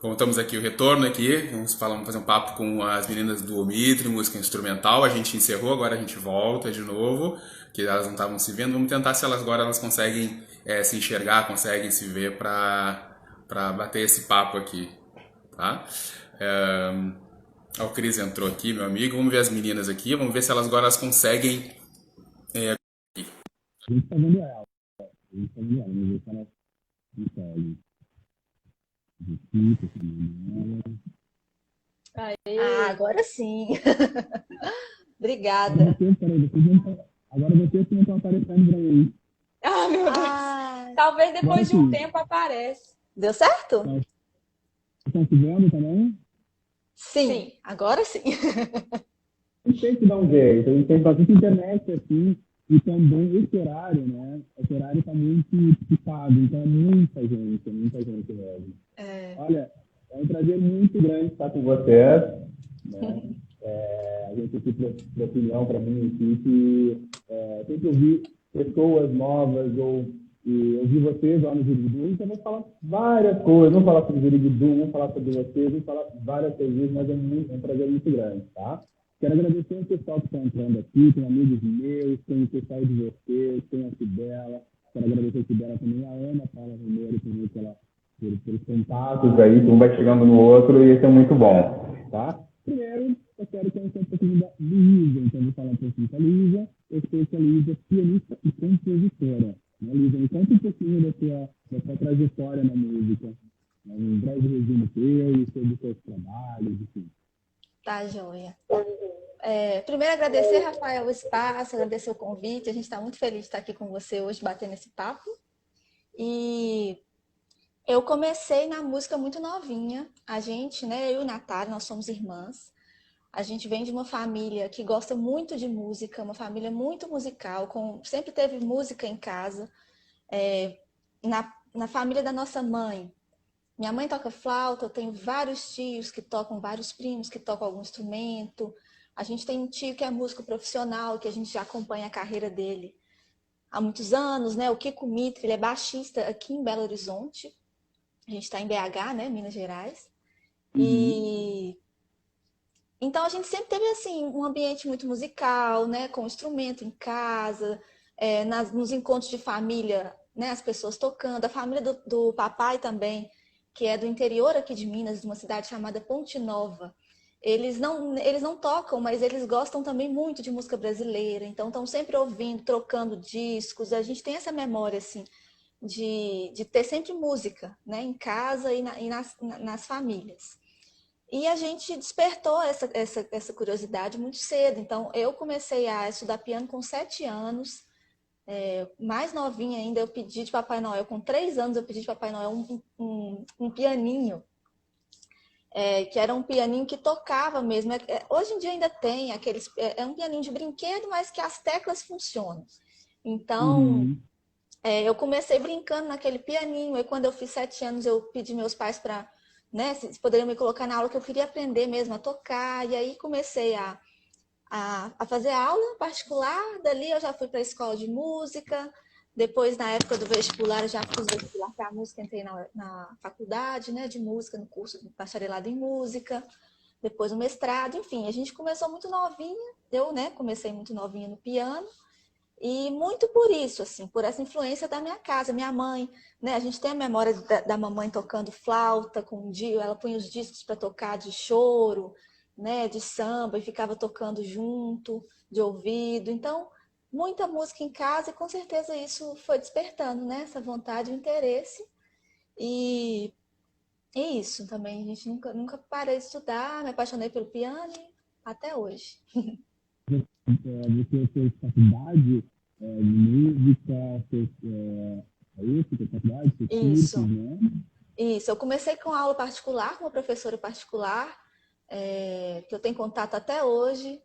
Voltamos aqui, o retorno aqui. Vamos fazer um papo com as meninas do Omitri, música instrumental. A gente encerrou, agora a gente volta de novo, que elas não estavam se vendo. Vamos tentar se elas agora elas conseguem se enxergar, conseguem se ver para bater esse papo aqui, tá? O Cris entrou aqui, meu amigo. Vamos ver as meninas aqui, vamos ver se elas agora elas conseguem. A gente tá vendo ela. A gente tá vendo ela, vamos ver se ela consegue. Aqui, tô filmando ela. Agora sim. Agora Obrigada. vocês, peraí, agora vocês que não estão aparecendo pra mim. Meu Deus. Talvez depois de um tempo aparece. Deu certo? Vocês estão se vendo também? Sim. Agora sim. A gente tem que dar um jeito, a gente tem bastante internet aqui, e também esse horário, né? Esse horário está muito picado, então é muita gente mesmo. Olha, é um prazer muito grande estar com vocês, né? A gente aqui para opinião, para mim aqui, que sempre ouvir pessoas novas, e ouvir vocês lá no Jurididu, então vamos falar várias coisas, vamos falar sobre o Jurididu, vamos falar sobre vocês, vamos falar várias coisas, mas é um prazer muito grande, tá? Quero agradecer o pessoal que está entrando aqui, tem amigos meus, tem o pessoal de vocês, tem a Cibela. Quero agradecer a Cibela também, a Ana Paula Romero, também pelos contatos aí, que um vai chegando no outro, e isso é muito bom, tá? Primeiro, eu quero conhecer um pouquinho da Luísa, então vou falar um pouquinho com a Luísa. Eu sei que a Luísa é pianista e compositora. Né, Luísa? Me conta um pouquinho da sua trajetória na música. Um breve resumo teu e sobre os seus trabalhos, enfim. Tá, joia. Primeiro, agradecer, Rafael, o espaço, agradecer o convite. A gente está muito feliz de estar aqui com você hoje, batendo esse papo. E eu comecei na música muito novinha. A gente, né, eu e Natália, nós somos irmãs. A gente vem de uma família que gosta muito de música, uma família muito musical, sempre teve música em casa. Na família da nossa mãe, minha mãe toca flauta, eu tenho vários tios que tocam, vários primos que tocam algum instrumento. A gente tem um tio que é músico profissional, que a gente já acompanha a carreira dele há muitos anos, né? O Kiko Mitre, ele é baixista aqui em Belo Horizonte. A gente está em BH, né? Minas Gerais. E então a gente sempre teve assim um ambiente muito musical, né? Com instrumento em casa, nos encontros de família, né? As pessoas tocando. A família do papai também, que é do interior aqui de Minas, de uma cidade chamada Ponte Nova. Eles não tocam, mas eles gostam também muito de música brasileira. Então estão sempre ouvindo, trocando discos. A gente tem essa memória assim de ter sempre música, né? Em casa e nas famílias. E a gente despertou essa curiosidade muito cedo. Então, eu comecei a estudar piano com 7 anos. Mais novinha ainda, eu pedi de Papai Noel. Com 3 anos, eu pedi de Papai Noel um pianinho. Que era um pianinho que tocava mesmo. Hoje em dia ainda tem aqueles... É um pianinho de brinquedo, mas que as teclas funcionam. Então, eu comecei brincando naquele pianinho. E quando eu fiz 7 anos, eu pedi meus pais para... Né, se poderiam me colocar na aula, que eu queria aprender mesmo a tocar. E aí comecei a fazer aula particular. Dali eu já fui para a escola de música. Depois, na época do vestibular, eu já fiz vestibular para música. Entrei na faculdade, né, de música, no curso de bacharelado em música. Depois o mestrado. Enfim, a gente começou muito novinha. Eu, né, comecei muito novinha no piano. E muito por isso, assim, por essa influência da minha casa, minha mãe, né? A gente tem a memória da mamãe tocando flauta com o Dio, ela punha os discos para tocar de choro, né? De samba e ficava tocando junto, de ouvido. Então, muita música em casa e com certeza isso foi despertando, né? Essa vontade, o interesse. E isso também, a gente nunca parei de estudar, me apaixonei pelo piano e até hoje. Você fez faculdade de música, fez isso, fez faculdade, fez Isso. cursos, né? Isso, eu comecei com aula particular, com uma professora particular, que eu tenho contato até hoje,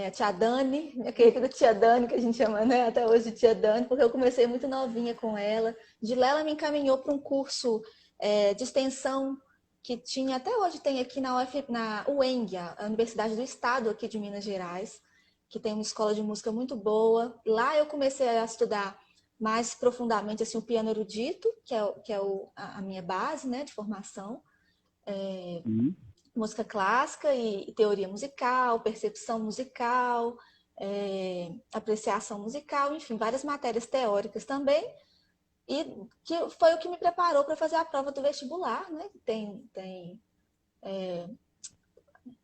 a tia Dani, minha querida tia Dani, que a gente chama, né, até hoje de tia Dani, porque eu comecei muito novinha com ela. De lá ela me encaminhou para um curso de extensão que tinha, até hoje tem aqui na UENG, a Universidade do Estado aqui de Minas Gerais, que tem uma escola de música muito boa. Lá eu comecei a estudar mais profundamente assim, o piano erudito, que é a minha base, né, de formação. música clássica e teoria musical, percepção musical, apreciação musical, enfim, várias matérias teóricas também, e que foi o que me preparou para fazer a prova do vestibular, né? Tem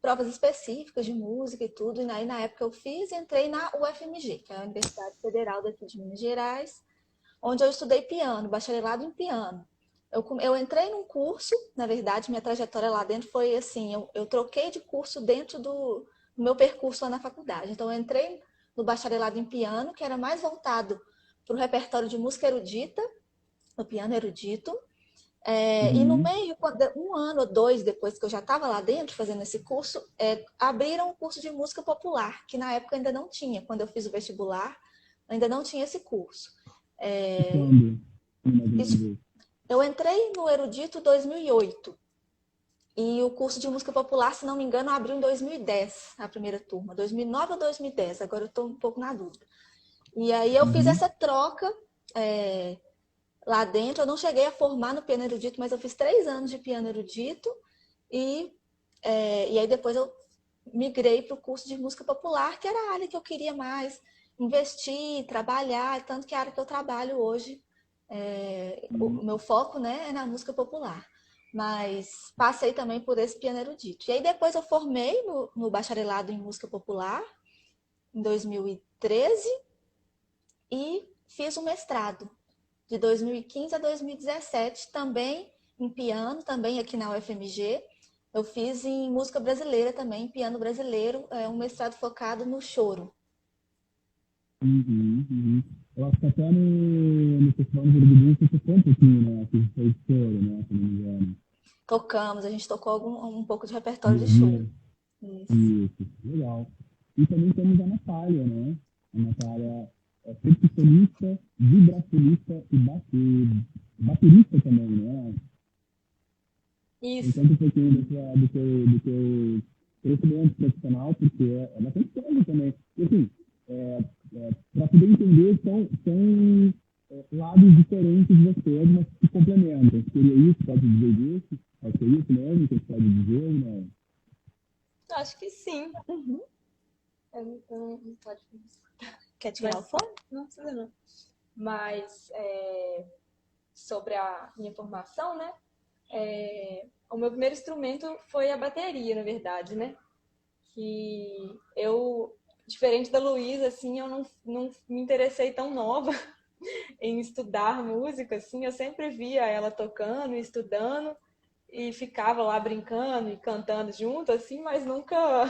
provas específicas de música e tudo, e aí na época eu fiz e entrei na UFMG, que é a Universidade Federal daqui de Minas Gerais, onde eu estudei piano, bacharelado em piano. Eu entrei num curso, na verdade, minha trajetória lá dentro foi assim, eu troquei de curso dentro do meu percurso lá na faculdade. Então, eu entrei no bacharelado em piano, que era mais voltado para o repertório de música erudita, no piano erudito. E no meio, um ano ou dois depois que eu já estava lá dentro fazendo esse curso, abriram um curso de música popular, que na época ainda não tinha. Quando eu fiz o vestibular, ainda não tinha esse curso. Eu entrei no erudito em 2008. E o curso de música popular, se não me engano, abriu em 2010, a primeira turma. 2009 ou 2010, agora eu estou um pouco na dúvida. E aí eu fiz essa troca lá dentro. Eu não cheguei a formar no piano erudito, mas eu fiz 3 anos de piano erudito. E aí depois eu migrei para o curso de música popular, que era a área que eu queria mais investir, trabalhar, tanto que é a área que eu trabalho hoje. O meu foco, né, é na música popular. Mas passei também por esse piano erudito. E aí depois eu formei no bacharelado em música popular, em 2013, e fiz um mestrado de 2015 a 2017, também em piano, também aqui na UFMG. Eu fiz em música brasileira também, piano brasileiro, um mestrado focado no choro. Eu acho que até no Festival de Vergueiro você tocou um pouquinho, né? Que foi de choro, né? Se não me engano. Tocamos, a gente tocou um pouco de repertório de choro. Isso, legal. E também temos a Natália, né? A Natália é percussionista, vibrafonista e baterista também, né? Isso. Conta um pouquinho do teu crescimento profissional, porque é bastante sério também. E assim, para poder entender, são lados diferentes de você, mas que se complementam. Seria isso? Pode dizer isso? Pode ser isso mesmo que você pode dizer ou não? Acho que sim. Não pode. Quer tirar o fone? Não precisa não. Mas sobre a minha formação, né? O meu primeiro instrumento foi a bateria, na verdade, né? Que eu, diferente da Luísa, assim, eu não me interessei tão nova em estudar música, assim. Eu sempre via ela tocando e estudando e ficava lá brincando e cantando junto, assim, mas nunca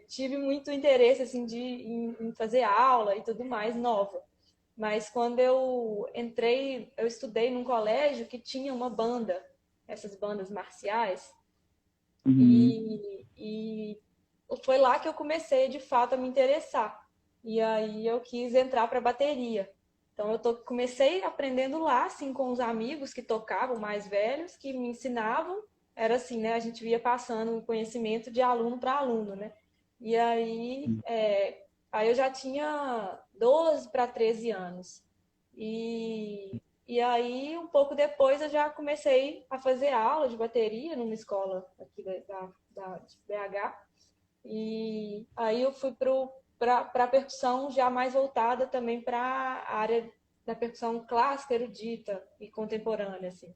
tive muito interesse, assim, em fazer aula e tudo mais nova. Mas quando eu entrei, eu estudei num colégio que tinha uma banda, essas bandas marciais, e foi lá que eu comecei, de fato, a me interessar. E aí eu quis entrar para bateria. Então eu comecei aprendendo lá, assim, com os amigos que tocavam, mais velhos, que me ensinavam. Era assim, né? A gente ia passando o conhecimento de aluno para aluno, né? E aí eu já tinha 12 para 13 anos. E aí, um pouco depois, eu já comecei a fazer aula de bateria numa escola aqui de BH. E aí eu fui para a percussão já mais voltada também para a área da percussão clássica, erudita e contemporânea, assim.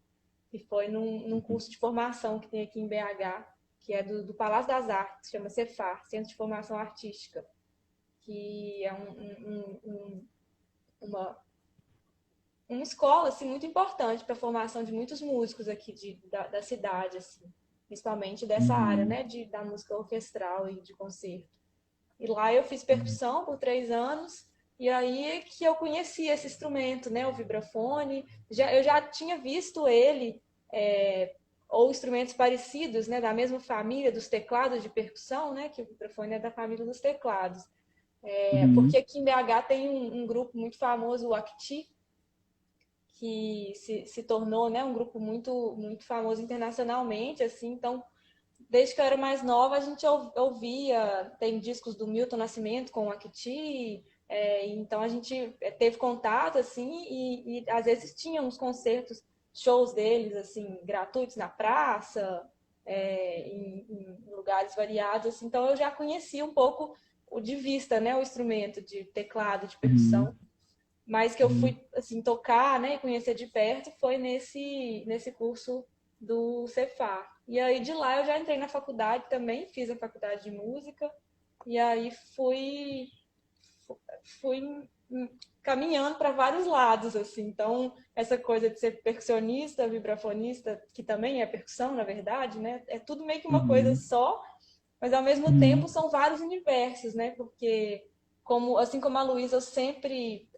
E foi num curso de formação que tem aqui em BH, que é do Palácio das Artes, chama Cefar, Centro de Formação Artística, que é uma escola assim, muito importante para a formação de muitos músicos aqui da cidade, assim, principalmente dessa área, né, da música orquestral e de concerto. E lá eu fiz percussão por 3 anos, e aí é que eu conheci esse instrumento, né, o vibrafone. Eu já tinha visto ele, ou instrumentos parecidos, né, da mesma família dos teclados de percussão, né, que o vibrafone é da família dos teclados. Porque aqui em BH tem um grupo muito famoso, o Acti, que se tornou, né, um grupo muito, muito famoso internacionalmente, assim. Então, desde que eu era mais nova, a gente ouvia, tem discos do Milton Nascimento com o Acti, então a gente teve contato, assim, e às vezes tinha uns concertos shows deles, assim, gratuitos na praça, em lugares variados, assim. Então eu já conhecia um pouco de vista, né, o instrumento de teclado, de percussão, mas que eu fui, assim, tocar, né, e conhecer de perto foi nesse curso do Cefar. E aí de lá eu já entrei na faculdade também, fiz a faculdade de música, e aí fui caminhando para vários lados, assim. Então, essa coisa de ser percussionista, vibrafonista, que também é percussão, na verdade, né? É tudo meio que uma coisa só, mas ao mesmo tempo são vários universos, né? Porque, assim como a Luísa, eu sempre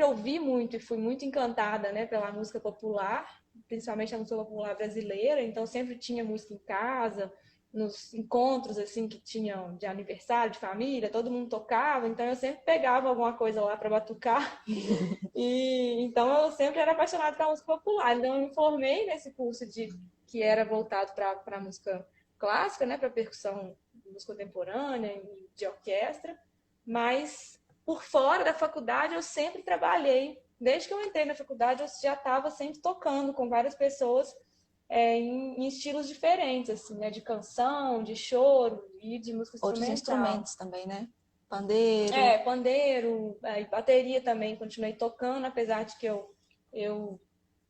ouvi muito e fui muito encantada, né, pela música popular, principalmente a música popular brasileira. Então, sempre tinha música em casa, nos encontros assim que tinham de aniversário, de família, todo mundo tocava, então eu sempre pegava alguma coisa lá para batucar. E então eu sempre era apaixonada pela música popular. Então eu me formei nesse curso que era voltado para música clássica, né, para percussão, música contemporânea e de orquestra, mas por fora da faculdade eu sempre trabalhei. Desde que eu entrei na faculdade eu já estava sempre tocando com várias pessoas em estilos diferentes, assim, né? De canção, de choro e de música instrumental. Outros instrumentos também, né? Pandeiro. Pandeiro, e bateria também, continuei tocando, apesar de que eu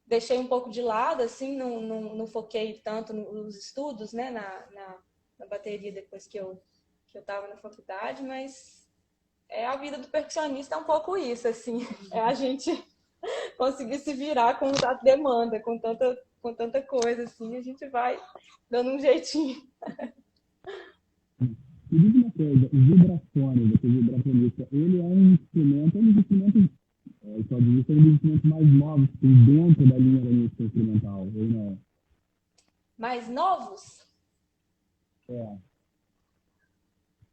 deixei um pouco de lado, assim, não foquei tanto nos estudos, né? Na bateria depois que eu estava na faculdade, mas a vida do percussionista é um pouco isso, assim, a gente conseguir se virar com tanta demanda, com tanta coisa, assim, a gente vai dando um jeitinho. Me diz uma coisa, o vibrafone, você vibrafonista, ele é um dos instrumentos, só dizer que é um dos instrumentos mais novos que tem dentro da linha da música instrumental, ou não? Mais novos?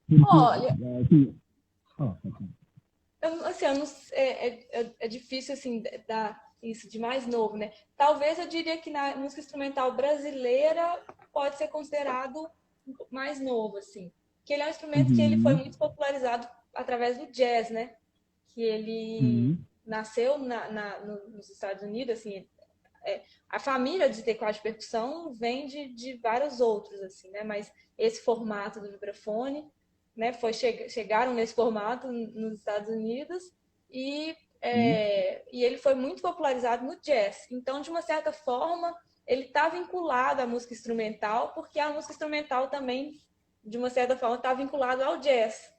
Porque, olha, é difícil, assim, dar isso de mais novo, né? Talvez eu diria que na música instrumental brasileira pode ser considerado mais novo, assim. Que ele é um instrumento que ele foi muito popularizado através do jazz, né? Que ele nasceu nos Estados Unidos, assim. A família de teclado de percussão vem de vários outros, assim, né? Mas esse formato do vibrafone, né? Chegaram nesse formato nos Estados Unidos e ele foi muito popularizado no jazz. Então, de uma certa forma, ele está vinculado à música instrumental, porque a música instrumental também, de uma certa forma, está vinculado ao jazz.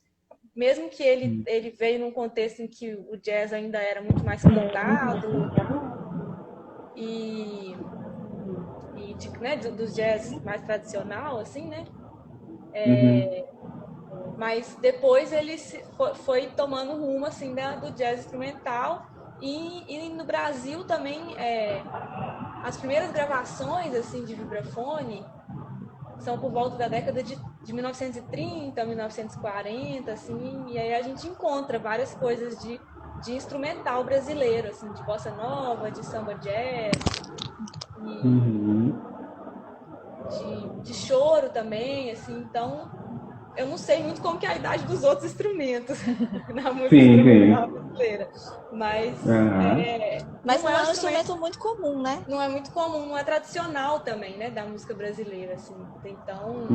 Mesmo que ele veio num contexto em que o jazz ainda era muito mais cantado né, dos jazz mais tradicional, assim, né? Mas depois ele foi tomando rumo, assim, do jazz instrumental. E no Brasil também, as primeiras gravações, assim, de vibrafone são por volta da década de 1930, 1940, assim. E aí a gente encontra várias coisas de instrumental brasileiro, assim, de bossa nova, de samba jazz, de choro também, assim. Então, eu não sei muito como que é a idade dos outros instrumentos na música instrumental brasileira. Mas não é um instrumento muito comum, né? Não é muito comum, não é tradicional também, né, da música brasileira, assim. Então,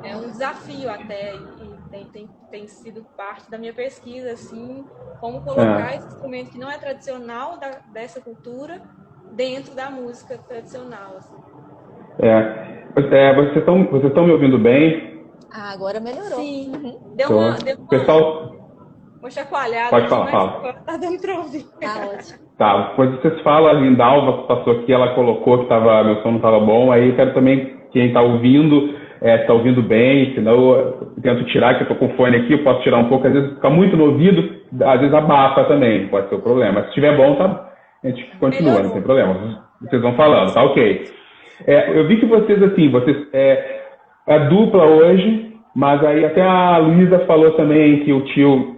é um desafio até, e tem sido parte da minha pesquisa, assim, como colocar esse instrumento que não é tradicional dessa cultura dentro da música tradicional, assim. Vocês estão me ouvindo bem? Agora melhorou. Sim. Deu uma chacoalhada. Pode falar, fala. Agora tá dando pra ouvir. Tá ótimo. Tá, depois vocês falam, a Lindalva passou aqui, ela colocou que meu som não estava bom, aí eu quero também, quem está ouvindo, está ouvindo bem, senão eu tento tirar, que eu tô com o fone aqui, eu posso tirar um pouco, às vezes fica muito no ouvido, às vezes abafa também, pode ser o problema. Mas se estiver bom, tá, a gente continua, não tem problema. Vocês vão falando, tá ok. Eu vi que vocês é dupla hoje, mas aí até a Luísa falou também que o tio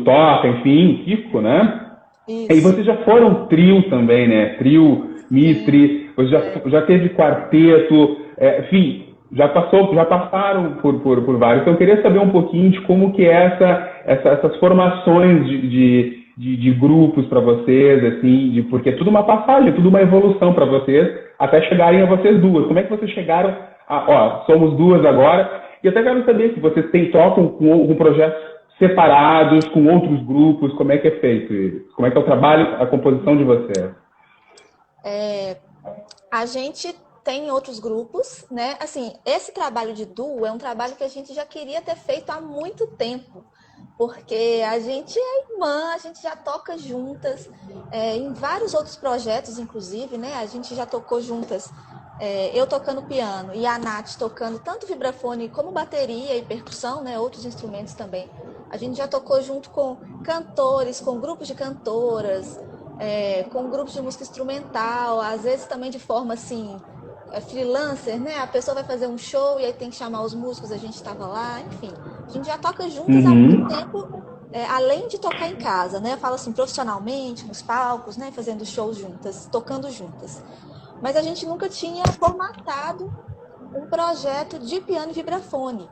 toca, enfim, Kiko, né? Isso. E vocês já foram trio também, né? Trio, Mitri, você já teve quarteto, enfim, já passaram por vários. Então eu queria saber um pouquinho de como que é essas formações de de grupos para vocês, assim, porque é tudo uma passagem, tudo uma evolução para vocês, até chegarem a vocês duas. Como é que vocês chegaram somos duas agora, e até quero saber se vocês tocam com projetos separados, com outros grupos, como é que é feito isso? Como é que é o trabalho, a composição de vocês? A gente tem outros grupos, né? Assim, esse trabalho de duo é um trabalho que a gente já queria ter feito há muito tempo, porque a gente é irmã, a gente já toca juntas, em vários outros projetos, inclusive, né? A gente já tocou juntas, eu tocando piano e a Nath tocando tanto vibrafone como bateria e percussão, né? Outros instrumentos também. A gente já tocou junto com cantores, com grupos de cantoras, com grupos de música instrumental, às vezes também de forma assim, freelancer, né? A pessoa vai fazer um show e aí tem que chamar os músicos, a gente estava lá, enfim. A gente já toca juntas há muito tempo, além de tocar em casa, né? Eu falo assim, profissionalmente, nos palcos, né? Fazendo shows juntas, tocando juntas. Mas a gente nunca tinha formatado um projeto de piano e vibrafone.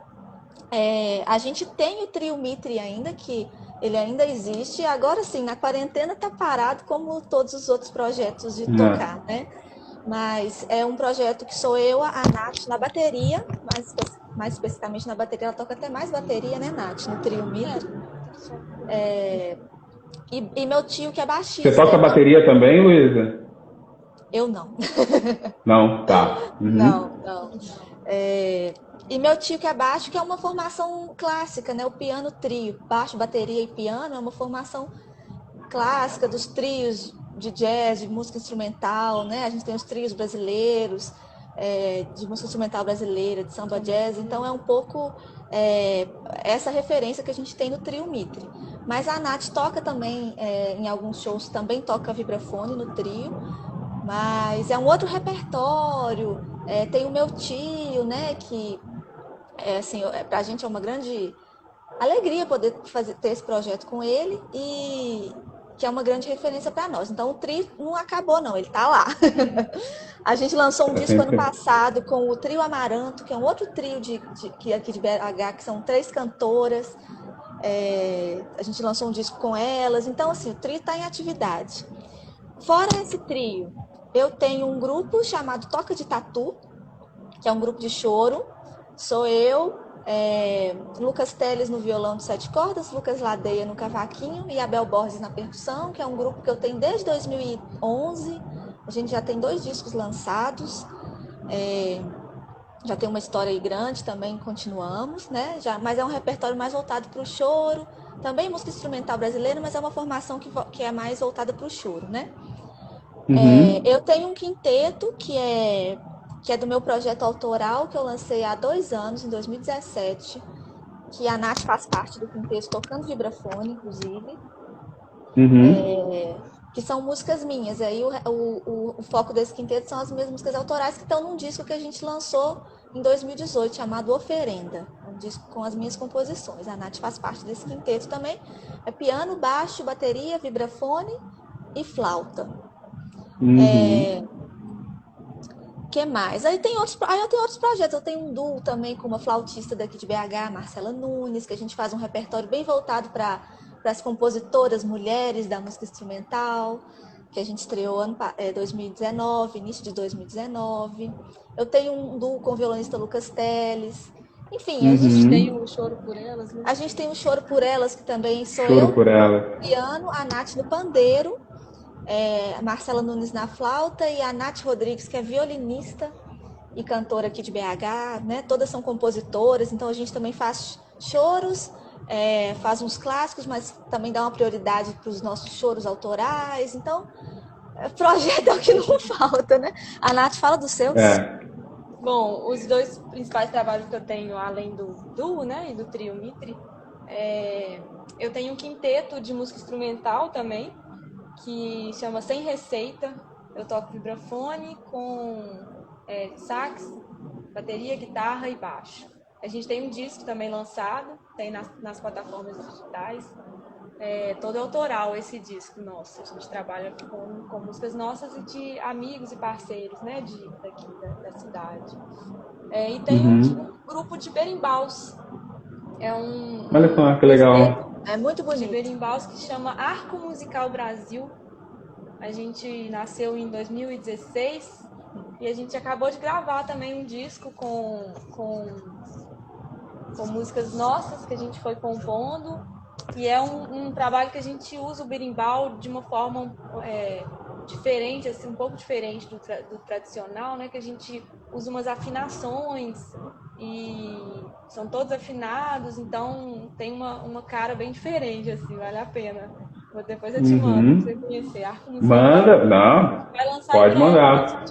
A gente tem o Trio Mitre ainda, que ele ainda existe. Agora sim, na quarentena está parado como todos os outros projetos de tocar, né? Mas é um projeto que sou eu, a Nath, na bateria, mais especificamente na bateria, ela toca até mais bateria, né, Nath? No Trio Mitre. E meu tio, que é baixista. Você toca bateria também, Luísa? Eu não. Não, tá. Não. E meu tio, que é baixo, que é uma formação clássica, né? O piano trio, baixo, bateria e piano é uma formação clássica dos trios de jazz, de música instrumental, né? A gente tem os trios brasileiros, de música instrumental brasileira, de samba jazz, então é um pouco essa referência que a gente tem no Trio Mitre. Mas a Nath toca também, em alguns shows, também toca vibrafone no trio, mas é um outro repertório. Tem o meu tio, né, que assim, pra gente é uma grande alegria poder ter esse projeto com ele e que é uma grande referência para nós. Então o trio não acabou não, ele tá lá. A gente lançou um disco ano passado com o Trio Amaranto, que é um outro trio que aqui de BH, que são 3 cantoras. A gente lançou um disco com elas. Então assim, o trio está em atividade. Fora esse trio, eu tenho um grupo chamado Toca de Tatu, que é um grupo de choro. Sou eu, Lucas Teles no violão de 7 cordas, Lucas Ladeia no cavaquinho e Abel Borges na percussão, que é um grupo que eu tenho desde 2011. A gente já tem 2 discos lançados, já tem uma história aí grande também, continuamos, né? Mas é um repertório mais voltado para o choro, também música instrumental brasileira, mas é uma formação que é mais voltada para o choro, né? Eu tenho um quinteto que é do meu projeto autoral, que eu lancei há 2 anos, em 2017, que a Nath faz parte do quinteto, tocando vibrafone, inclusive, que são músicas minhas. Aí o foco desse quinteto são as minhas músicas autorais, que estão num disco que a gente lançou em 2018, chamado Oferenda, um disco com as minhas composições. A Nath faz parte desse quinteto também. É piano, baixo, bateria, vibrafone e flauta. Que mais? Aí eu tenho outros projetos. Eu tenho um duo também com uma flautista daqui de BH, Marcela Nunes, que a gente faz um repertório bem voltado para as compositoras mulheres da música instrumental, que a gente estreou 2019, início de 2019. Eu tenho um duo com o violonista Lucas Teles. Enfim, a gente tem o Choro por Elas, né? A gente tem o Choro por Elas, que também sou eu no piano, a Nath no pandeiro, a Marcela Nunes na flauta e a Nath Rodrigues, que é violinista e cantora aqui de BH, né? Todas são compositoras, então a gente também faz choros, faz uns clássicos, mas também dá uma prioridade para os nossos choros autorais. Então, projeto é o que não falta, né? A Nath fala dos seus. Bom, os 2 principais trabalhos que eu tenho, além do duo, né, e do Trio Mitre, eu tenho um quinteto de música instrumental também, que chama Sem Receita. Eu toco vibrafone com sax, bateria, guitarra e baixo. A gente tem um disco também lançado, tem nas plataformas digitais. Todo autoral esse disco nosso. A gente trabalha com músicas nossas e de amigos e parceiros, né, daqui da cidade. E tem um grupo de berimbaus. Olha só, que legal. É muito bonito. De berimbau que chama Arco Musical Brasil. A gente nasceu em 2016 e a gente acabou de gravar também um disco com músicas nossas que a gente foi compondo. E é um trabalho que a gente usa o berimbau de uma forma diferente, assim, um pouco diferente do tradicional, né? Que a gente usa umas afinações e são todos afinados, então tem uma cara bem diferente, assim, vale a pena. Depois eu te mando pra você conhecer. Arco Musical. Manda, não. Vai lançar Pode mandar.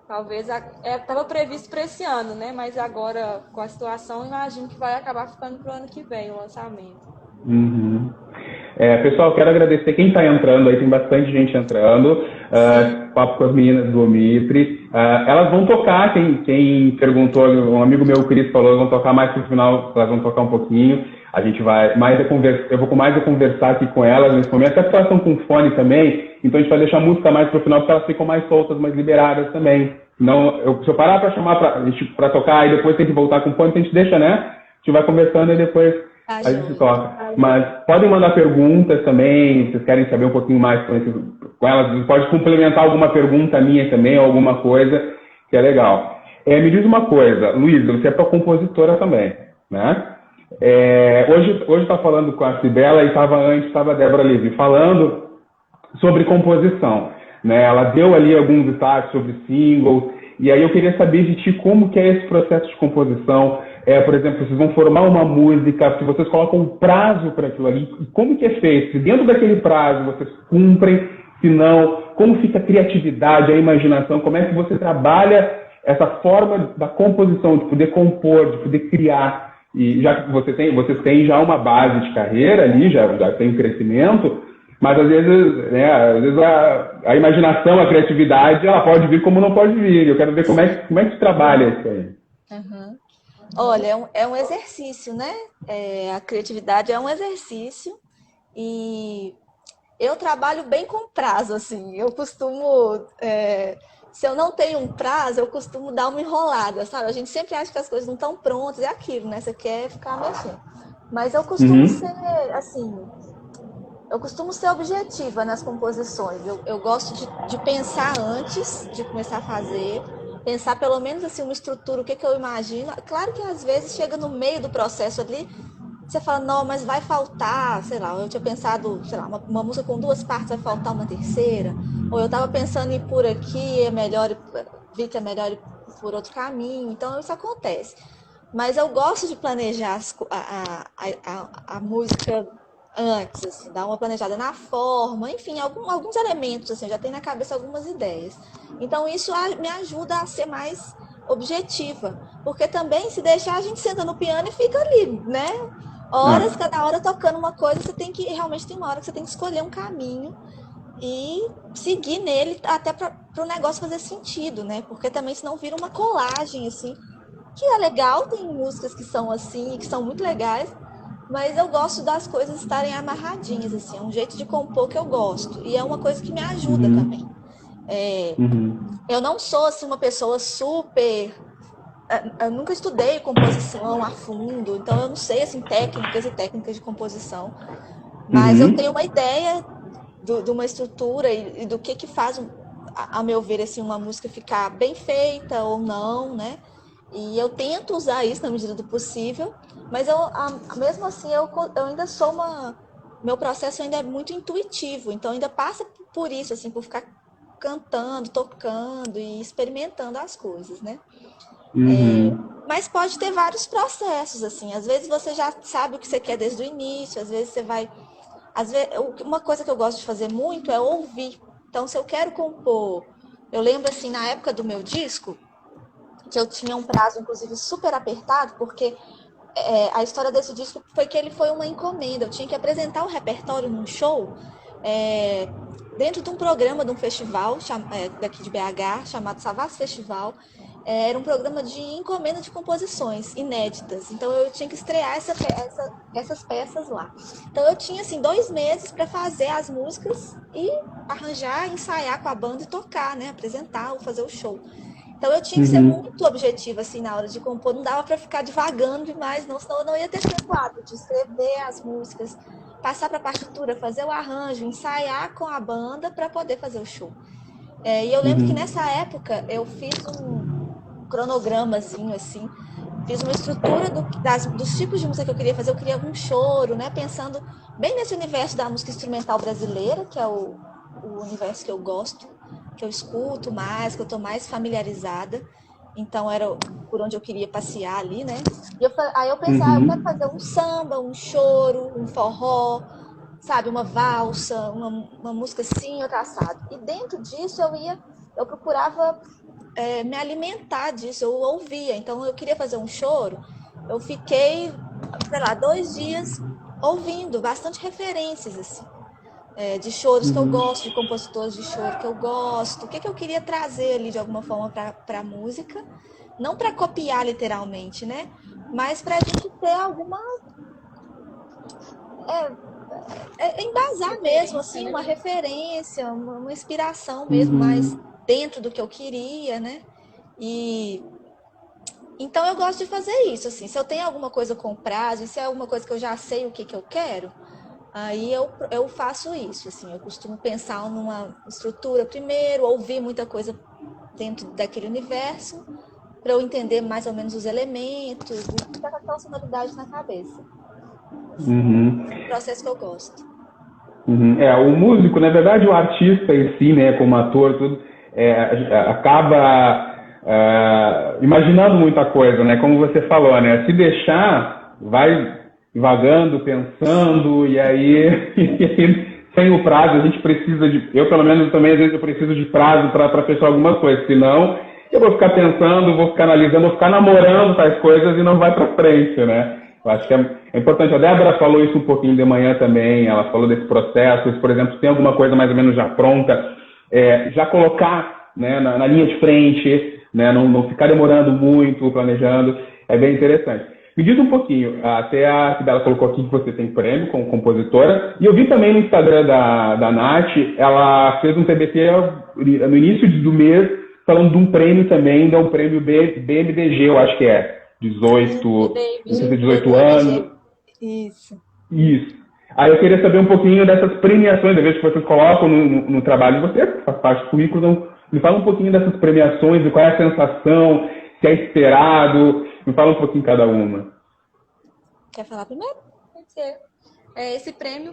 Talvez estava previsto para esse ano, né? Mas agora, com a situação, imagino que vai acabar ficando para o ano que vem o lançamento. Pessoal, quero agradecer quem está entrando aí, tem bastante gente entrando. Papo com as meninas do Omitri. Elas vão tocar, quem perguntou, um amigo meu, o Cris, falou, vão tocar mais pro final, elas vão tocar um pouquinho. A gente vai eu vou mais conversar aqui com elas nesse momento, até porque elas estão com fone também, então a gente vai deixar a música mais pro final, porque elas ficam mais soltas, mais liberadas também. Não, se eu parar para chamar para tocar e depois tem que voltar com fone, a gente deixa, né? A gente vai conversando e depois a gente toca. Mas podem mandar perguntas também, se vocês querem saber um pouquinho mais com elas, pode complementar alguma pergunta minha também, ou alguma coisa que é legal. Me diz uma coisa, Luísa, você é compositora também, né? Hoje está falando com a Cibela e estava a Débora Levi falando sobre composição, né? Ela deu ali alguns detalhes sobre singles, e aí eu queria saber de ti como que é esse processo de composição. Por exemplo, vocês vão formar uma música, se vocês colocam um prazo para aquilo ali, como que é feito? Se dentro daquele prazo vocês cumprem, se não, como fica a criatividade, a imaginação, como é que você trabalha essa forma da composição, de poder compor, de poder criar? E já que vocês têm já uma base de carreira ali, já tem um crescimento, mas às vezes a imaginação, a criatividade, ela pode vir como não pode vir. Eu quero ver como é que tu trabalha isso aí. Olha, é um exercício, né? A criatividade é um exercício e eu trabalho bem com prazo, assim. Eu costumo... se eu não tenho um prazo, eu costumo dar uma enrolada, sabe? A gente sempre acha que as coisas não estão prontas, é aquilo, né? Você quer ficar mexendo. Mas eu costumo ser, assim... Eu costumo ser objetiva nas composições. Eu gosto de pensar antes de começar a fazer, pensar pelo menos assim uma estrutura, o que eu imagino. Claro que às vezes chega no meio do processo ali, você fala, não, mas vai faltar, sei lá, eu tinha pensado, sei lá, uma música com 2 partes, vai faltar uma terceira, ou eu estava pensando em ir por aqui, vi que é melhor ir por outro caminho, então isso acontece. Mas eu gosto de planejar a música antes, assim, dar uma planejada na forma, enfim, alguns elementos, assim, já tenho na cabeça algumas ideias. Então isso me ajuda a ser mais objetiva, porque também se deixar a gente senta no piano e fica ali, né? Horas, cada hora tocando uma coisa, realmente tem uma hora que você tem que escolher um caminho e seguir nele até para o negócio fazer sentido, né? Porque também senão vira uma colagem, assim, que é legal, tem músicas que são assim, que são muito legais, mas eu gosto das coisas estarem amarradinhas, assim, é um jeito de compor que eu gosto. E é uma coisa que me ajuda também. Eu não sou, assim, uma pessoa super... Eu nunca estudei composição a fundo, então eu não sei, assim, técnicas e técnicas de composição. Mas eu tenho uma ideia de uma estrutura e do que faz, a meu ver, assim, uma música ficar bem feita ou não, né? E eu tento usar isso na medida do possível, mas mesmo assim eu ainda sou meu processo ainda é muito intuitivo, então ainda passa por isso, assim, por ficar cantando, tocando e experimentando as coisas, né? Mas pode ter vários processos, assim, às vezes você já sabe o que você quer desde o início, às vezes você vai... uma coisa que eu gosto de fazer muito é ouvir. Então, se eu quero compor... Eu lembro, assim, na época do meu disco, que eu tinha um prazo, inclusive, super apertado, porque a história desse disco foi que ele foi uma encomenda. Eu tinha que apresentar o repertório num show dentro de um programa de um festival daqui de BH, chamado Savassi Festival. Era um programa de encomenda de composições inéditas. Então, eu tinha que estrear essas peças lá. Então, eu tinha, assim, 2 meses para fazer as músicas e arranjar, ensaiar com a banda e tocar, né? Apresentar ou fazer o show. Então eu tinha que ser muito objetiva assim na hora de compor, não dava para ficar divagando demais, não, senão eu não ia ter tempo hábil de escrever as músicas, passar para a partitura, fazer o arranjo, ensaiar com a banda para poder fazer o show. E eu lembro que nessa época eu fiz um cronogramazinho assim, fiz uma estrutura dos tipos de música que eu queria fazer. Eu queria um choro, né? Pensando bem nesse universo da música instrumental brasileira, que é o universo que eu gosto, que eu escuto mais, que eu estou mais familiarizada. Então era por onde eu queria passear ali, né? Aí eu pensava, eu quero fazer um samba, um choro, um forró, sabe? Uma valsa, uma música assim, outra assado. E dentro disso eu procurava me alimentar disso, eu ouvia. Então eu queria fazer um choro, eu fiquei, sei lá, 2 dias ouvindo bastante referências, assim, de choros que eu gosto, de compositores de choro que eu gosto, o que eu queria trazer ali de alguma forma para a música, não para copiar literalmente, né? Mas para a gente ter alguma... embasar mesmo, assim, uma referência, uma inspiração mesmo, mais dentro do que eu queria, né? Então eu gosto de fazer isso, assim, se eu tenho alguma coisa com prazo, se é alguma coisa que eu já sei o que eu quero, aí eu faço isso, assim, eu costumo pensar numa estrutura primeiro, ouvir muita coisa dentro daquele universo, para eu entender mais ou menos os elementos, e ficar com aquela sonoridade na cabeça. É um processo que eu gosto. O músico, na verdade, o artista em si, né, como ator, tudo, acaba imaginando muita coisa, né? Como você falou, né? Se deixar, vai vagando, pensando, e aí sem o prazo, a gente precisa de... Eu, pelo menos, também, às vezes, eu preciso de prazo para fechar alguma coisa, senão eu vou ficar pensando, vou ficar analisando, vou ficar namorando tais coisas e não vai para frente, né? Eu acho que é importante. A Débora falou isso um pouquinho de manhã também, ela falou desse processo, por exemplo, se tem alguma coisa mais ou menos já pronta, já colocar, né, na linha de frente, né, não ficar demorando muito, planejando, é bem interessante. Me diz um pouquinho, até a Sibela colocou aqui que você tem prêmio como compositora, e eu vi também no Instagram da Nath, ela fez um TBT no início do mês, falando de um prêmio também, de um prêmio BMDG, eu acho que é. 18 anos. Isso. Aí eu queria saber um pouquinho dessas premiações, às vezes que vocês colocam no trabalho de vocês, faz parte do currículo, então me fala um pouquinho dessas premiações, e qual é a sensação, se é esperado, me fala um pouquinho cada uma. Quer falar primeiro? Pode ser. Esse prêmio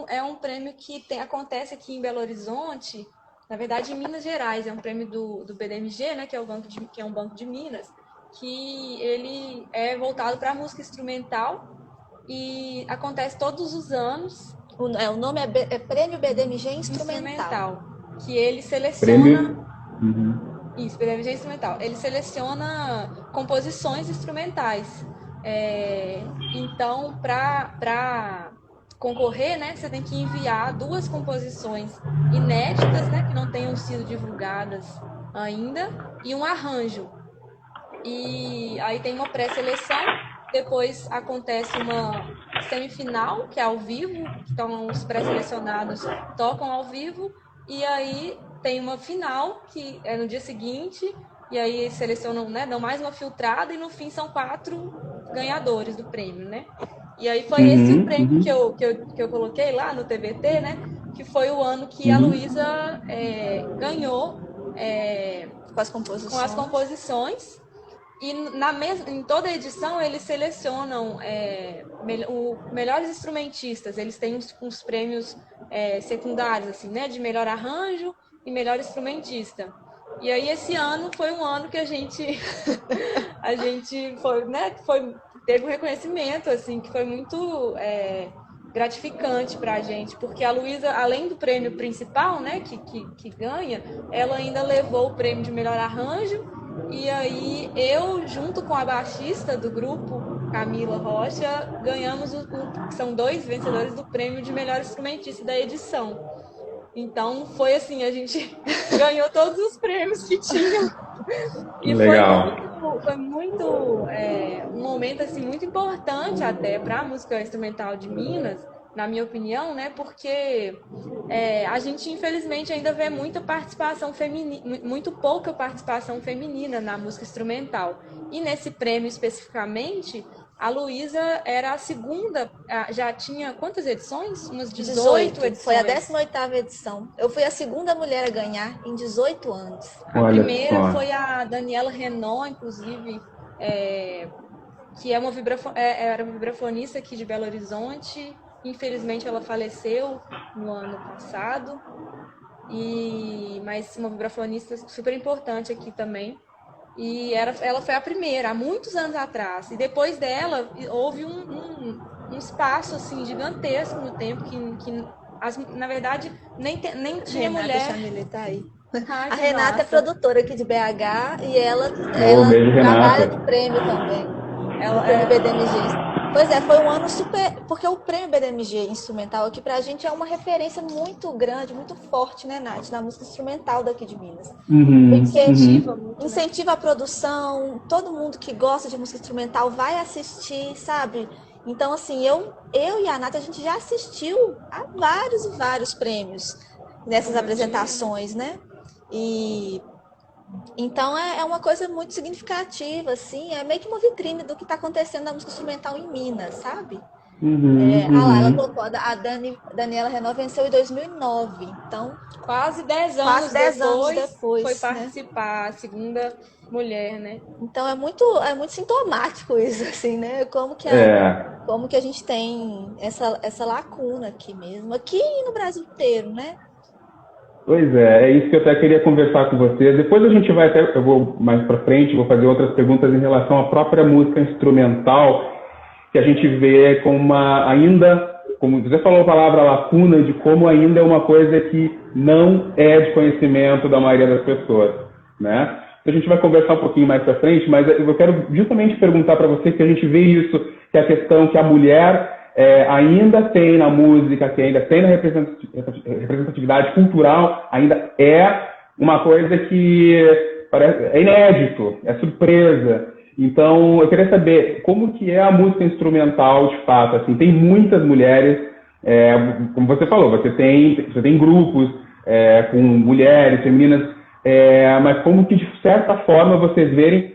é um prêmio que acontece aqui em Belo Horizonte, na verdade em Minas Gerais, é um prêmio do BDMG, né, que é um banco de Minas, que ele é voltado para a música instrumental e acontece todos os anos. O nome é Prêmio BDMG Instrumental. Que ele seleciona... Isso, BDMG Instrumental. Ele seleciona composições instrumentais. Então, para concorrer, né, você tem que enviar 2 composições inéditas, né, que não tenham sido divulgadas ainda, e um arranjo. E aí tem uma pré-seleção, depois acontece uma semifinal, que é ao vivo, então os pré-selecionados tocam ao vivo, e aí tem uma final, que é no dia seguinte, e aí eles selecionam, né, dão mais uma filtrada, e no fim são 4 ganhadores do prêmio, né? E aí foi esse o prêmio que eu coloquei lá no TBT, né? Que foi o ano que a Luísa ganhou com as composições. E em toda a edição, eles selecionam melhores instrumentistas. Eles têm uns prêmios secundários, assim, né? De melhor arranjo e melhor instrumentista. E aí, esse ano foi um ano que a gente foi, né? Teve um reconhecimento, assim, que foi muito gratificante para a gente. Porque a Luísa, além do prêmio principal, né? Que ganha, ela ainda levou o prêmio de melhor arranjo. E aí, eu, junto com a baixista do grupo, Camila Rocha, ganhamos, são 2 vencedores do prêmio de melhor instrumentista da edição. Então, foi assim, a gente ganhou todos os prêmios que tinham. E legal. Foi muito um momento assim, muito importante até para a música instrumental de Minas, na minha opinião, né? Porque a gente, infelizmente, ainda vê muita participação feminina, muito pouca participação feminina na música instrumental. E nesse prêmio, especificamente, a Luísa era a segunda, já tinha quantas edições? Umas 18 edições. Foi a 18ª edição. Eu fui a segunda mulher a ganhar em 18 anos. A primeira foi a Daniela Renault, inclusive, que era uma vibrafonista aqui de Belo Horizonte. Infelizmente, ela faleceu no ano passado. Mas uma vibrafonista super importante aqui também. E ela foi a primeira, há muitos anos atrás. E depois dela, houve um espaço assim, gigantesco no tempo que na verdade, nem tinha Renata mulher. Chamili tá aí. Ai, a Renata massa. é produtora aqui de BH e ela beijo, trabalha Renata. no prêmio também. Ela prêmio BDMG. Pois é, foi um ano super... Porque o prêmio BDMG instrumental aqui pra gente é uma referência muito grande, muito forte, né, Nath? Na música instrumental daqui de Minas. Incentiva a produção, todo mundo que gosta de música instrumental vai assistir, sabe? Então, assim, eu e a Nath, a gente já assistiu a vários e vários prêmios nessas apresentações, né? Então é uma coisa muito significativa, assim, é meio que uma vitrine do que está acontecendo na música instrumental em Minas, sabe? Ela colocou, a Daniela Renault venceu em 2009, então quase 10 anos depois foi participar, a segunda mulher, né? Então é muito sintomático isso, assim, né? Como que a gente tem essa lacuna aqui mesmo, aqui e no Brasil inteiro, né? Pois é isso que eu até queria conversar com vocês. Depois a gente eu vou mais para frente, vou fazer outras perguntas em relação à própria música instrumental, que a gente vê como como você falou a palavra lacuna, de como ainda é uma coisa que não é de conhecimento da maioria das pessoas, né? Então a gente vai conversar um pouquinho mais para frente, mas eu quero justamente perguntar para você, que a gente vê isso, que é a questão que a mulher ainda tem na música, que ainda tem na representatividade cultural, ainda é uma coisa que é inédito, é surpresa. Então, eu queria saber como que é a música instrumental, de fato. Assim, tem muitas mulheres, como você falou, você tem grupos com mulheres, femininas, mas como que, de certa forma, vocês vem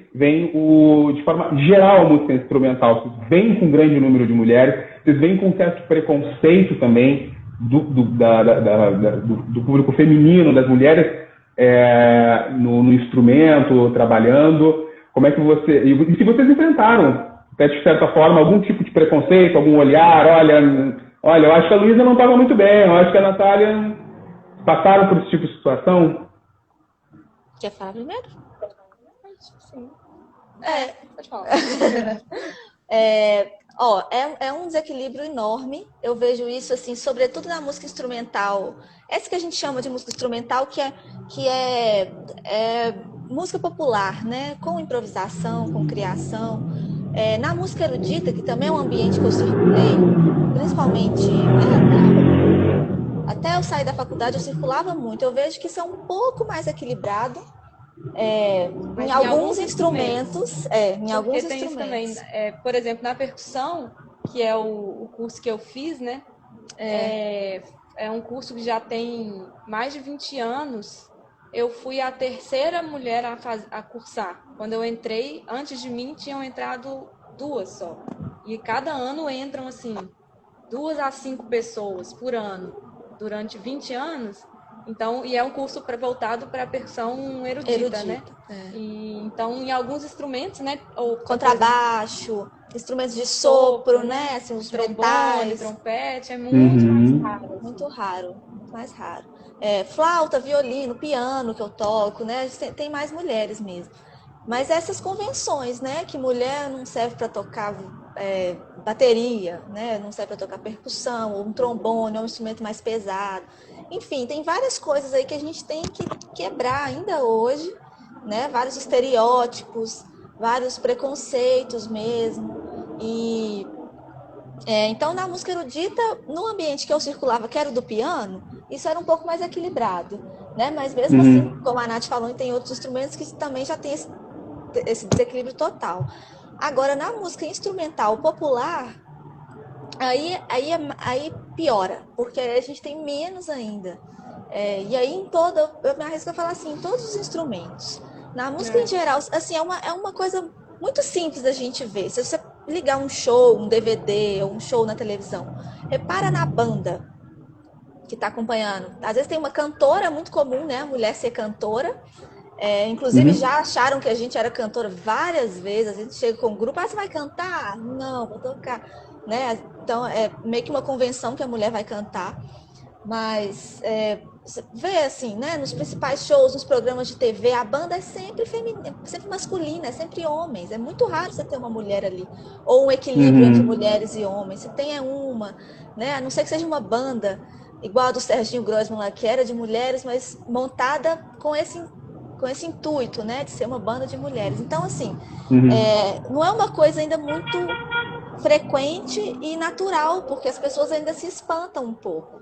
de forma geral, a música instrumental? Vocês vêm com um grande número de mulheres, vocês vêm com um certo preconceito também do público feminino, das mulheres no instrumento, trabalhando. Como é que e se vocês enfrentaram, até de certa forma, algum tipo de preconceito, algum olhar, olha, eu acho que a Luísa não estava muito bem, eu acho que a Natália passaram por esse tipo de situação? Quer falar primeiro? Sim. Pode falar. É um desequilíbrio enorme. Eu vejo isso, assim, sobretudo na música instrumental. Essa que a gente chama de música instrumental, que é música popular, né? Com improvisação, com criação. Na música erudita, que também é um ambiente que eu circulei, principalmente até eu sair da faculdade, eu circulava muito. Eu vejo que isso é um pouco mais equilibrado. Em alguns instrumentos. Em alguns instrumentos. Também, por exemplo, na percussão, que é o curso que eu fiz, né? É um curso que já tem mais de 20 anos. Eu fui a terceira mulher a cursar. Quando eu entrei, antes de mim, tinham entrado 2 só. E cada ano entram, assim, 2 a 5 pessoas por ano, durante 20 anos. Então, e é um curso voltado para a percussão erudita, né? Então, em alguns instrumentos, né? Contrabaixo, instrumentos de sopro, né? Assim, os trombone, trompete, é muito mais raro. Muito raro, mais raro. Flauta, violino, piano que eu toco, né? Tem mais mulheres mesmo. Mas essas convenções, né? Que mulher não serve para tocar bateria, né? Não serve para tocar percussão, ou um trombone, ou um instrumento mais pesado. Enfim, tem várias coisas aí que a gente tem que quebrar ainda hoje, né? Vários estereótipos, vários preconceitos mesmo. Então, na música erudita, no ambiente que eu circulava, que era o do piano, isso era um pouco mais equilibrado, né? Mas mesmo assim, como a Nath falou, tem outros instrumentos que também já tem esse desequilíbrio total. Agora, na música instrumental popular, Aí piora, porque a gente tem menos ainda. E aí eu me arrisco a falar assim, em todos os instrumentos. Na música em geral, assim, é uma coisa muito simples da gente ver. Se você ligar um show, um DVD ou um show na televisão, repara na banda que está acompanhando. Às vezes tem uma cantora, muito comum, né? A mulher ser cantora. Inclusive já acharam que a gente era cantora várias vezes. A gente chega com um grupo, você vai cantar? Não, vou tocar. Né? Então é meio que uma convenção que a mulher vai cantar. Mas você vê assim, né? Nos principais shows, nos programas de TV, a banda é sempre feminina, sempre masculina, é sempre homens. É muito raro você ter uma mulher ali. Ou um equilíbrio entre mulheres e homens. Se tem uma, né? A não ser que seja uma banda igual a do Serginho Grossman lá, que era de mulheres, mas montada com esse intuito, né, de ser uma banda de mulheres. Então, assim, não é uma coisa ainda muito frequente e natural, porque as pessoas ainda se espantam um pouco.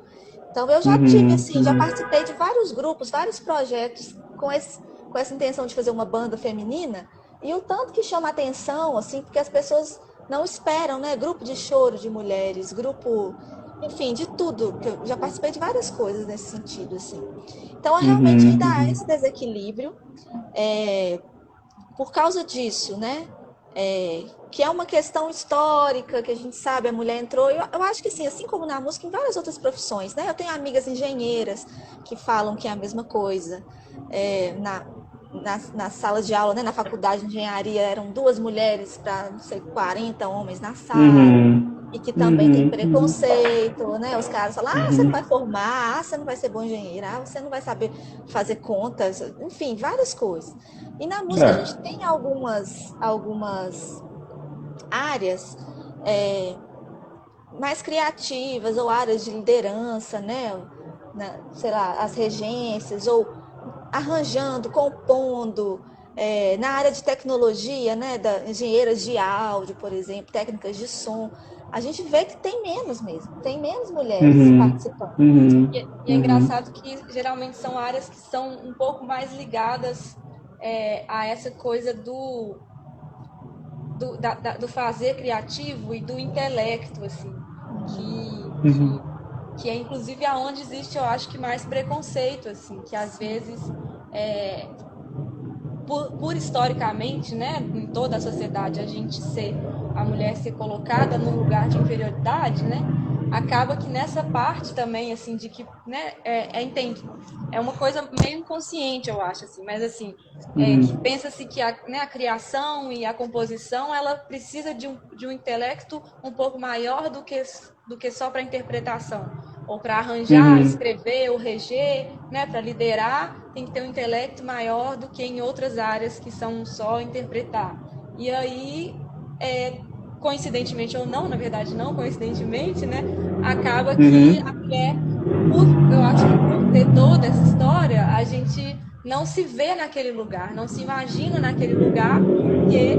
Então, eu já tive, assim, já participei de vários grupos, vários projetos com essa intenção de fazer uma banda feminina, e o tanto que chama atenção, assim, porque as pessoas não esperam, né, grupo de choro de mulheres, grupo... Enfim, de tudo. Eu já participei de várias coisas nesse sentido, assim. Então, realmente ainda há esse desequilíbrio por causa disso, né? Que é uma questão histórica, que a gente sabe, a mulher entrou. Eu acho que, assim como na música, em várias outras profissões, né? Eu tenho amigas engenheiras que falam que é a mesma coisa. Na sala de aula, né? Na faculdade de engenharia, eram 2 mulheres para, não sei, 40 homens na sala. E que também tem preconceito, né? Os caras falam, você não vai formar, você não vai ser bom engenheiro, você não vai saber fazer contas, enfim, várias coisas. E na música a gente tem algumas áreas mais criativas, ou áreas de liderança, né? Sei lá, as regências, ou arranjando, compondo, na área de tecnologia, né? Engenheiras de áudio, por exemplo, técnicas de som. A gente vê que tem menos mesmo, tem menos mulheres participando. E é engraçado que geralmente são áreas que são um pouco mais ligadas a essa coisa do fazer criativo e do intelecto, assim, que é inclusive aonde existe, eu acho que mais preconceito, assim, que às vezes por historicamente, né, em toda a sociedade, a mulher ser colocada num lugar de inferioridade, né, acaba que nessa parte também, assim, de que, né, é uma coisa meio inconsciente, eu acho, assim, mas assim, que pensa-se que a criação e a composição, ela precisa de um intelecto um pouco maior do que só para interpretação, ou para arranjar, escrever ou reger, né, para liderar, tem que ter um intelecto maior do que em outras áreas que são só interpretar. E aí, coincidentemente ou não, na verdade não coincidentemente, né, acaba que a mulher, eu acho que por ter toda essa história, a gente não se vê naquele lugar, não se imagina naquele lugar, porque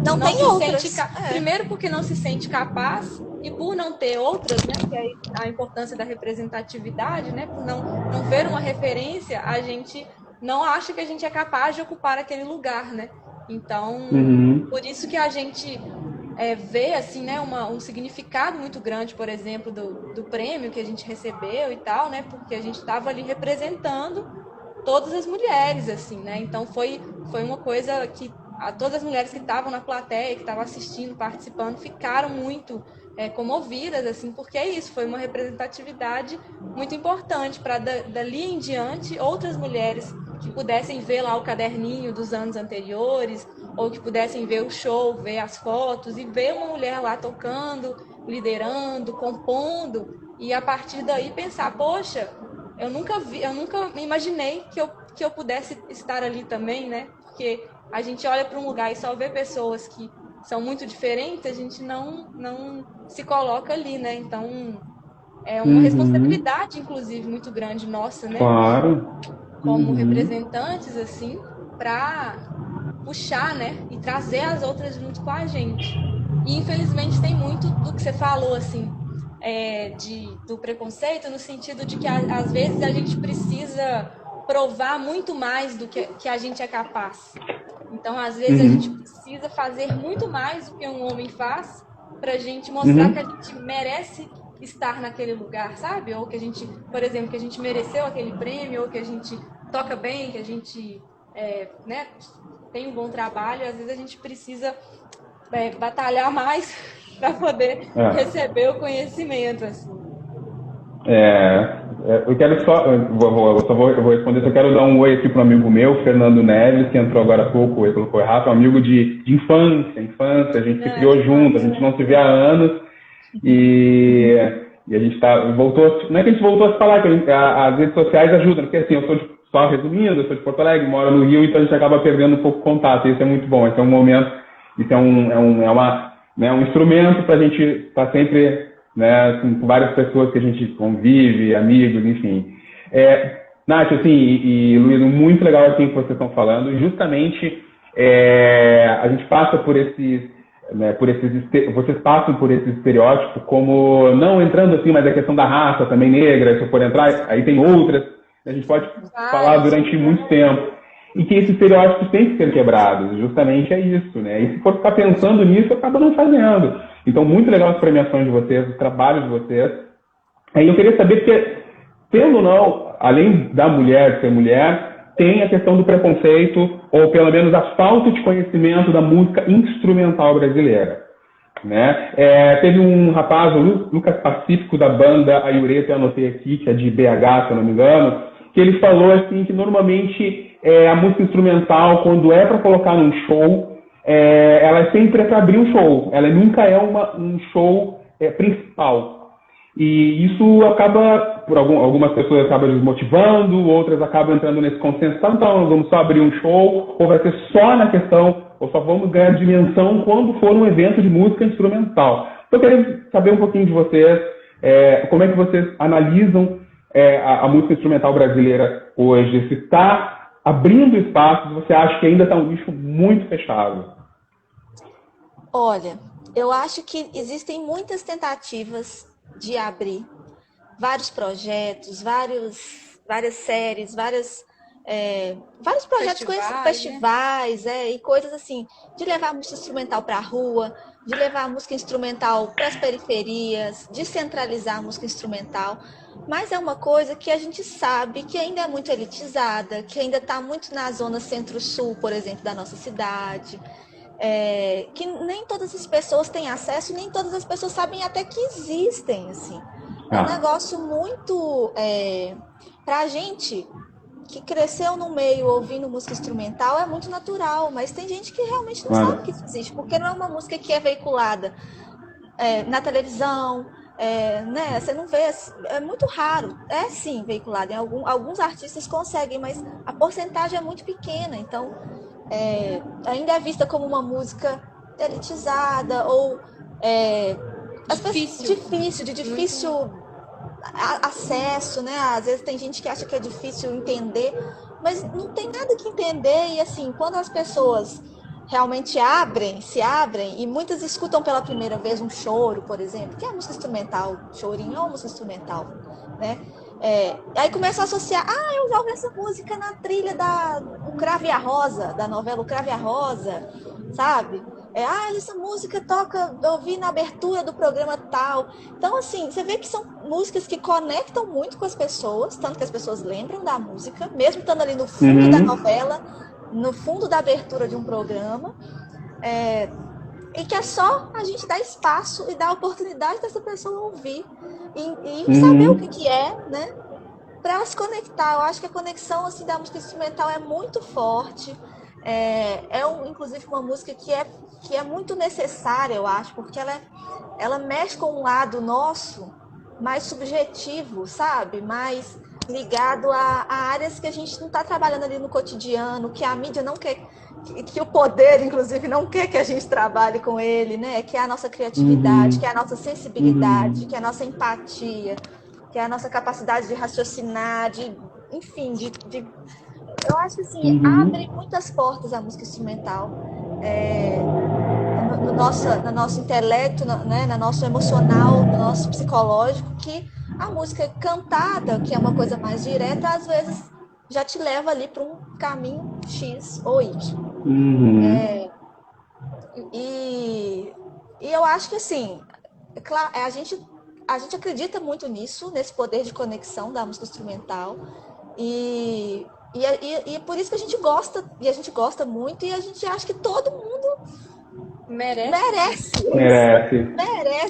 não tem outras. Primeiro porque não se sente capaz, e por não ter outras, né, que é a importância da representatividade, né, por não ver uma referência, a gente não acha que a gente é capaz de ocupar aquele lugar, né? Então, por isso que a gente vê, assim, né, um significado muito grande, por exemplo, do prêmio que a gente recebeu e tal, né, porque a gente estava ali representando todas as mulheres, assim, né? Então, foi uma coisa que todas as mulheres que estavam na plateia, que estavam assistindo, participando, ficaram muito comovidas, assim, porque é isso, foi uma representatividade muito importante para dali em diante outras mulheres que pudessem ver lá o caderninho dos anos anteriores, ou que pudessem ver o show, ver as fotos e ver uma mulher lá tocando, liderando, compondo, e a partir daí pensar, poxa, eu nunca me imaginei que eu pudesse estar ali também, né? Porque a gente olha para um lugar e só vê pessoas que são muito diferentes, a gente não se coloca ali, né? Então, é uma responsabilidade, inclusive, muito grande nossa, né? Claro. Como representantes, assim, para puxar, né? E trazer as outras junto com a gente. E, infelizmente, tem muito do que você falou, assim, do preconceito, no sentido de que, às vezes, a gente precisa provar muito mais do que a gente é capaz. Então, às vezes, a gente precisa fazer muito mais do que um homem faz pra gente mostrar que a gente merece estar naquele lugar, sabe? Ou que a gente, por exemplo, que a gente mereceu aquele prêmio, ou que a gente toca bem, que a gente né, tem um bom trabalho. Às vezes a gente precisa batalhar mais para poder receber o conhecimento, assim. Eu quero eu vou responder, só quero dar um oi aqui para um amigo meu, Fernando Neves, que entrou agora há pouco, ele colocou errado, um amigo de infância, a gente se criou junto, a gente não se vê há anos, e a gente voltou, não é que a gente voltou a se falar, que as redes sociais ajudam, porque assim, só resumindo, eu sou de Porto Alegre, moro no Rio, então a gente acaba perdendo um pouco o contato, e isso é muito bom, esse é um momento, isso é um instrumento para a gente estar sempre, né, com várias pessoas que a gente convive, amigos, enfim. Nath, assim, e Luiz, muito legal assim o que vocês estão falando. E justamente a gente passa por vocês passam por esse estereótipo, como não entrando assim, mas a questão da raça também negra, se eu for entrar, aí tem outras, a gente pode falar durante muito tempo. E que esses estereótipos têm que ser quebrados, justamente é isso, né? E se for ficar pensando nisso, acaba não fazendo. Então, muito legal as premiações de vocês, os trabalhos de vocês. Aí eu queria saber, porque, pelo não, além da mulher ser mulher, tem a questão do preconceito, ou pelo menos a falta de conhecimento da música instrumental brasileira. Né? Teve um rapaz, o Lucas Pacífico, da banda Ayureta, eu anotei aqui, que é de BH, se eu não me engano, que ele falou assim que normalmente a música instrumental, quando é para colocar num show, ela é sempre para abrir um show, ela nunca é um show principal. E isso acaba, por algumas pessoas acaba desmotivando, outras acabam entrando nesse consenso, então nós vamos só abrir um show, ou vai ser só na questão, ou só vamos ganhar dimensão quando for um evento de música instrumental. Então eu queria saber um pouquinho de vocês, como é que vocês analisam a música instrumental brasileira hoje, se está abrindo espaços, você acha que ainda está um nicho muito fechado? Olha, eu acho que existem muitas tentativas de abrir vários projetos, várias séries, vários projetos com esses festivais, e coisas assim, de levar a música instrumental para a rua, de levar a música instrumental para as periferias, de centralizar a música instrumental, mas é uma coisa que a gente sabe que ainda é muito elitizada, que ainda está muito na zona centro-sul, por exemplo, da nossa cidade, que nem todas as pessoas têm acesso e nem todas as pessoas sabem até que existem, assim. É um negócio muito... para a gente que cresceu no meio ouvindo música instrumental, é muito natural, mas tem gente que realmente não sabe que isso existe, porque não é uma música que é veiculada na televisão, né? Você não vê, é muito raro, sim veiculada, em alguns artistas conseguem, mas a porcentagem é muito pequena, então ainda é vista como uma música elitizada ou difícil acesso, né? Às vezes tem gente que acha que é difícil entender, mas não tem nada que entender. E assim, quando as pessoas realmente se abrem, e muitas escutam pela primeira vez um choro, por exemplo, que é a música instrumental, chorinho é uma música instrumental, né? Aí começam a associar, eu já ouvi essa música na trilha do Cravo e a Rosa, da novela O Cravo e a Rosa, sabe? Essa música eu ouvi na abertura do programa tal. Então, assim, você vê que são músicas que conectam muito com as pessoas, tanto que as pessoas lembram da música, mesmo estando ali no fundo da novela, no fundo da abertura de um programa, e que é só a gente dar espaço e dar a oportunidade dessa pessoa ouvir e saber o que é, né? Para se conectar. Eu acho que a conexão assim, da música instrumental é muito forte. Inclusive uma música que é muito necessária, eu acho, porque ela mexe com um lado nosso mais subjetivo, sabe? Mais ligado a áreas que a gente não está trabalhando ali no cotidiano, que a mídia não quer, que o poder, inclusive, não quer que a gente trabalhe com ele, né? Que é a nossa criatividade, que é a nossa sensibilidade, que é a nossa empatia, que é a nossa capacidade de raciocinar, enfim, eu acho que assim, abre muitas portas a música instrumental no nosso intelecto, né, no nosso emocional, no nosso psicológico, que a música cantada, que é uma coisa mais direta, às vezes já te leva ali para um caminho X ou Y. E eu acho que, assim, é claro, a gente acredita muito nisso, nesse poder de conexão da música instrumental. E é por isso que a gente gosta muito, e a gente acha que todo mundo merece.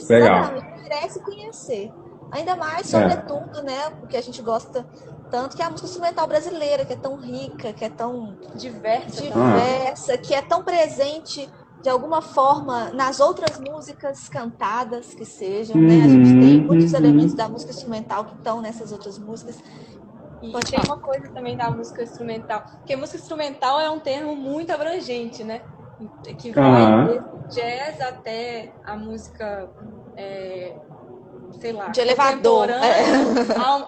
Legal. Merece conhecer. Ainda mais, sobretudo, né, porque a gente gosta tanto, que é a música instrumental brasileira, que é tão rica, que é tão diversa, que é tão presente de alguma forma nas outras músicas cantadas que sejam, né? A gente tem muitos elementos da música instrumental que estão nessas outras músicas. E tem uma coisa também da música instrumental, porque música instrumental é um termo muito abrangente, né? Que vai desde jazz até a música, sei lá, de elevador,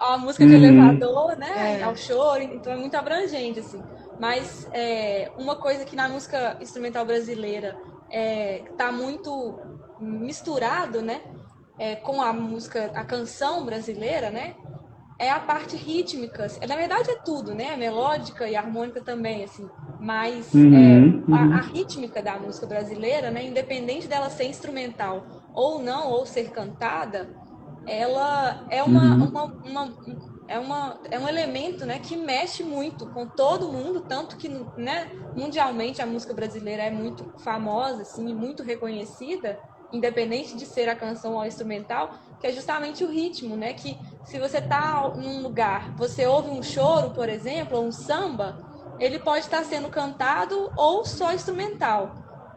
a música de elevador, né? Ao choro, então é muito abrangente, assim. Mas uma coisa que na música instrumental brasileira tá muito misturado, né? Com a música, a canção brasileira, né? É a parte rítmica. Na verdade é tudo, né? A melódica e a harmônica também, assim. Mas a rítmica da música brasileira, né? Independente dela ser instrumental ou não, ou ser cantada, ela é um elemento, né, que mexe muito com todo mundo, tanto que, né, mundialmente a música brasileira é muito famosa, assim, muito reconhecida, independente de ser a canção ou a instrumental, que é justamente o ritmo, né, que se você está num lugar, você ouve um choro, por exemplo, ou um samba, ele pode estar sendo cantado ou só instrumental.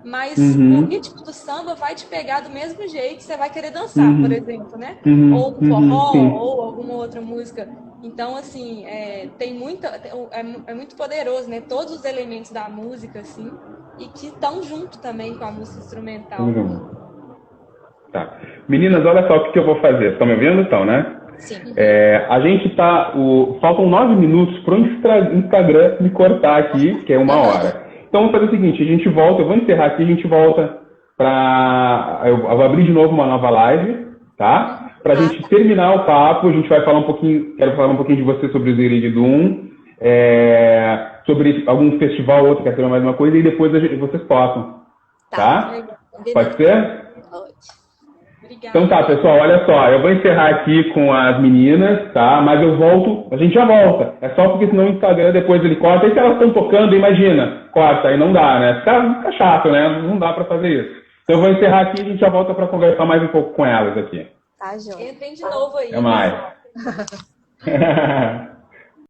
Mas o ritmo do samba vai te pegar do mesmo jeito, você vai querer dançar, por exemplo, né? Ou um forró, ou alguma outra música. Então, assim, tem é muito poderoso, né? Todos os elementos da música, assim, e que estão junto também com a música instrumental. Tá. Meninas, olha só o que eu vou fazer. Estão me ouvindo? Estão, né? Sim. A gente tá... Faltam 9 minutos para o Instagram me cortar aqui, que é 1 hora. Então, vamos fazer o seguinte, a gente volta, eu vou encerrar aqui, a gente volta para... Eu vou abrir de novo uma nova live, tá? Para a gente terminar o papo, a gente vai falar um pouquinho, quero falar um pouquinho de você sobre o Ziriguidum, sobre algum festival ou outro, quer ter mais uma coisa, e depois vocês possam, tá? Pode ser? Pode. Obrigada. Então tá, pessoal, olha só, eu vou encerrar aqui com as meninas, tá? Mas eu volto, a gente já volta. É só porque senão o Instagram depois ele corta. E se elas estão tocando, imagina, corta, aí não dá, né? Fica chato, né? Não dá pra fazer isso. Então eu vou encerrar aqui e a gente já volta pra conversar mais um pouco com elas aqui. Tá, João. Entrem de novo aí. Até mais.